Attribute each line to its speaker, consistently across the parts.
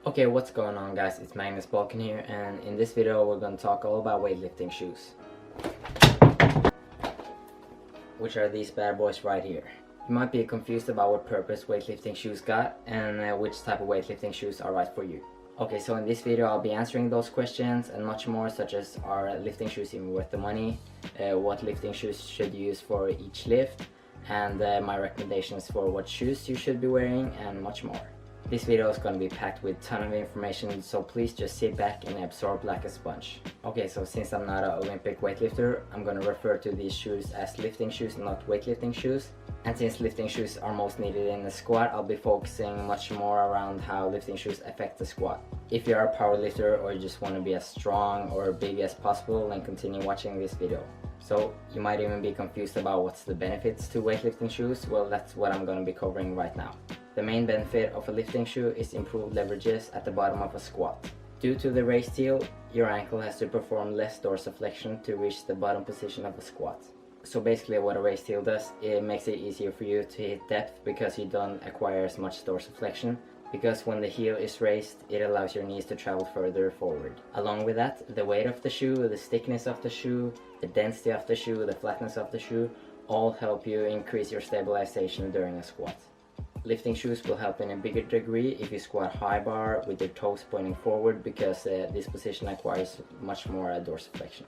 Speaker 1: Okay, what's going on guys, it's Magnus Bulkan here, and in this video we're going to talk all about weightlifting shoes, which are these bad boys right here. You might be confused about what purpose weightlifting shoes got and which type of weightlifting shoes are right for you. Okay, so in this video I'll be answering those questions and much more, such as are lifting shoes even worth the money, what lifting shoes should you use for each lift, and my recommendations for what shoes you should be wearing, and much more. This video is going to be packed with a ton of information, so please just sit back and absorb like a sponge. Okay, so since I'm not an Olympic weightlifter, I'm going to refer to these shoes as lifting shoes, not weightlifting shoes. And since lifting shoes are most needed in the squat, I'll be focusing much more around how lifting shoes affect the squat. If you're a powerlifter or you just want to be as strong or big as possible, then continue watching this video. So you might even be confused about what's the benefits to weightlifting shoes. Well, that's what I'm going to be covering right now. The main benefit of a lifting shoe is improved leverages at the bottom of a squat. Due to the raised heel, your ankle has to perform less dorsiflexion to reach the bottom position of a squat. So basically what a raised heel does, it makes it easier for you to hit depth because you don't acquire as much dorsiflexion. Because when the heel is raised, it allows your knees to travel further forward. Along with that, the weight of the shoe, the thickness of the shoe, the density of the shoe, the flatness of the shoe, all help you increase your stabilization during a squat. Lifting shoes will help in a bigger degree if you squat high bar with your toes pointing forward, because this position acquires much more dorsiflexion.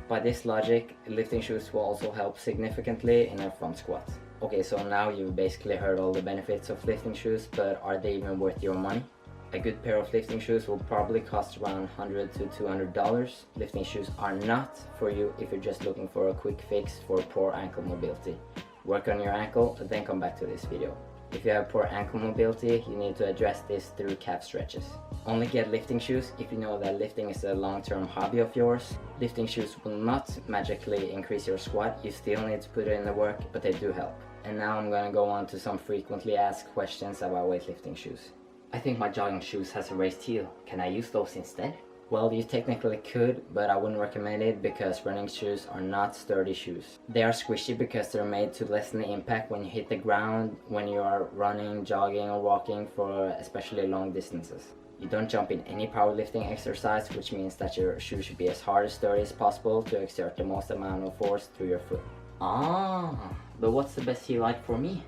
Speaker 1: By this logic, lifting shoes will also help significantly in a front squat. Okay, so now you've basically heard all the benefits of lifting shoes, but are they even worth your money? A good pair of lifting shoes will probably cost around $100 to $200. Lifting shoes are not for you if you're just looking for a quick fix for poor ankle mobility. Work on your ankle, then come back to this video. If you have poor ankle mobility, you need to address this through calf stretches. Only get lifting shoes if you know that lifting is a long-term hobby of yours. Lifting shoes will not magically increase your squat, you still need to put in the work, but they do help. And now I'm gonna go on to some frequently asked questions about weightlifting shoes. I think my jogging shoes has a raised heel, can I use those instead? Well, you technically could, but I wouldn't recommend it because running shoes are not sturdy shoes. They are squishy because they're made to lessen the impact when you hit the ground when you are running, jogging or walking for especially long distances. You don't jump in any powerlifting exercise, which means that your shoe should be as hard and sturdy as possible to exert the most amount of force through your foot. But what's the best heel height for me?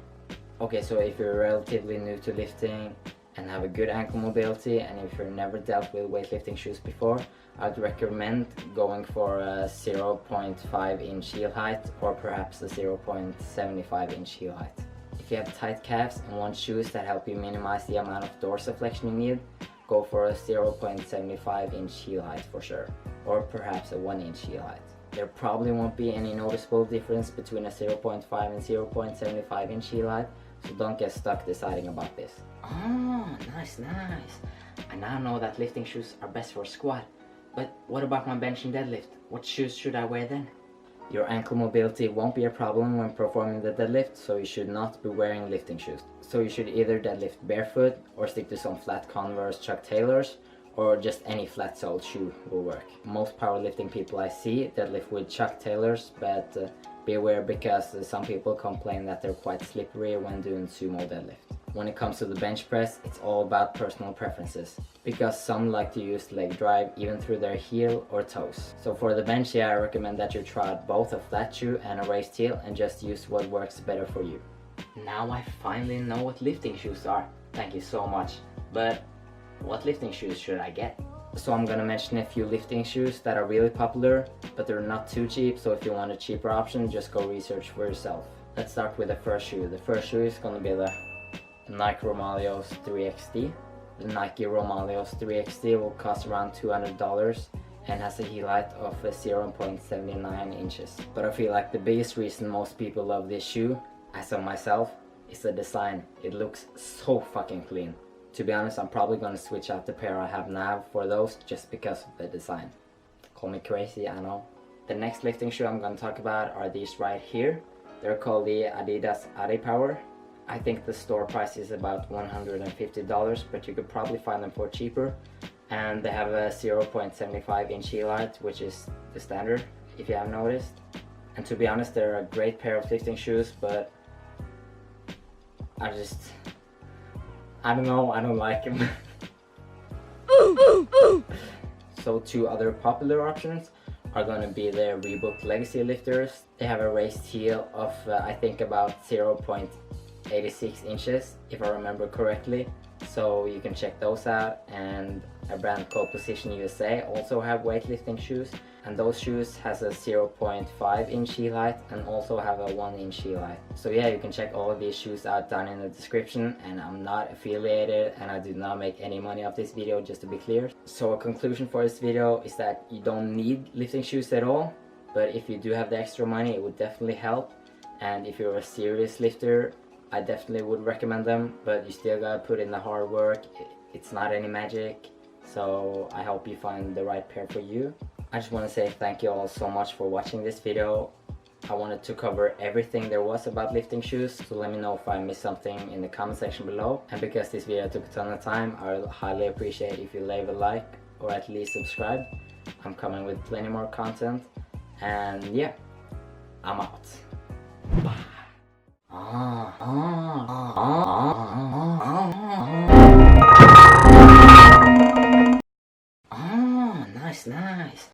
Speaker 1: Okay, so if you're relatively new to lifting and have a good ankle mobility, and if you've never dealt with weightlifting shoes before, I'd recommend going for a 0.5 inch heel height or perhaps a 0.75 inch heel height. If you have tight calves and want shoes that help you minimize the amount of dorsiflexion you need, go for a 0.75 inch heel height for sure, or perhaps a 1 inch heel height. There probably won't be any noticeable difference between a 0.5 and 0.75 inch heel height, so don't get stuck deciding about this. Nice. I now know that lifting shoes are best for squat, but what about my bench and deadlift? What shoes should I wear then? Your ankle mobility won't be a problem when performing the deadlift, so you should not be wearing lifting shoes. So you should either deadlift barefoot or stick to some flat Converse Chuck Taylors, or just any flat soled shoe will work. Most powerlifting people I see deadlift with Chuck Taylors, but beware because some people complain that they're quite slippery when doing sumo deadlift. When it comes to the bench press, it's all about personal preferences, because some like to use leg drive even through their heel or toes. So for the bench, I recommend that you try out both a flat shoe and a raised heel and just use what works better for you. Now I finally know what lifting shoes are. Thank you so much. But what lifting shoes should I get? So I'm gonna mention a few lifting shoes that are really popular, but they're not too cheap, so if you want a cheaper option, just go research for yourself. Let's start with the first shoe. The first shoe is gonna be the Nike romaleos 3XD. The Nike romaleos 3XD will cost around $200 and has a heel height of 0.79 inches. But I feel like the biggest reason most people love this shoe, as of myself, is the design. It looks so fucking clean. To be honest, I'm probably gonna switch out the pair I have now for those just because of the design. Call me crazy, I know. The next lifting shoe I'm gonna talk about are these right here. They're called the Adidas Adipowers. I think the store price is about $150, but you could probably find them for cheaper. And they have a 0.75 inch heel height, which is the standard, if you have noticed. And to be honest, they're a great pair of lifting shoes, but I don't know, I don't like him. So two other popular options are going to be the Rebook Legacy lifters. They have a raised heel of I think about 0.86 inches if I remember correctly, so you can check those out. And a brand called Position USA also have weightlifting shoes, and those shoes has a 0.5 inch heel height and also have a 1 inch heel height. So yeah, you can check all of these shoes out down in the description, and I'm not affiliated and I do not make any money off this video, just to be clear. So a conclusion for this video is that you don't need lifting shoes at all, but if you do have the extra money it would definitely help. And if you're a serious lifter, I definitely would recommend them, but you still gotta put in the hard work. It's not any magic, so I hope you find the right pair for you. I just want to say thank you all so much for watching this video. I wanted to cover everything there was about lifting shoes, so let me know if I missed something in the comment section below. And because this video took a ton of time, I would highly appreciate if you leave a like or at least subscribe. I'm coming with plenty more content, and yeah, I'm out.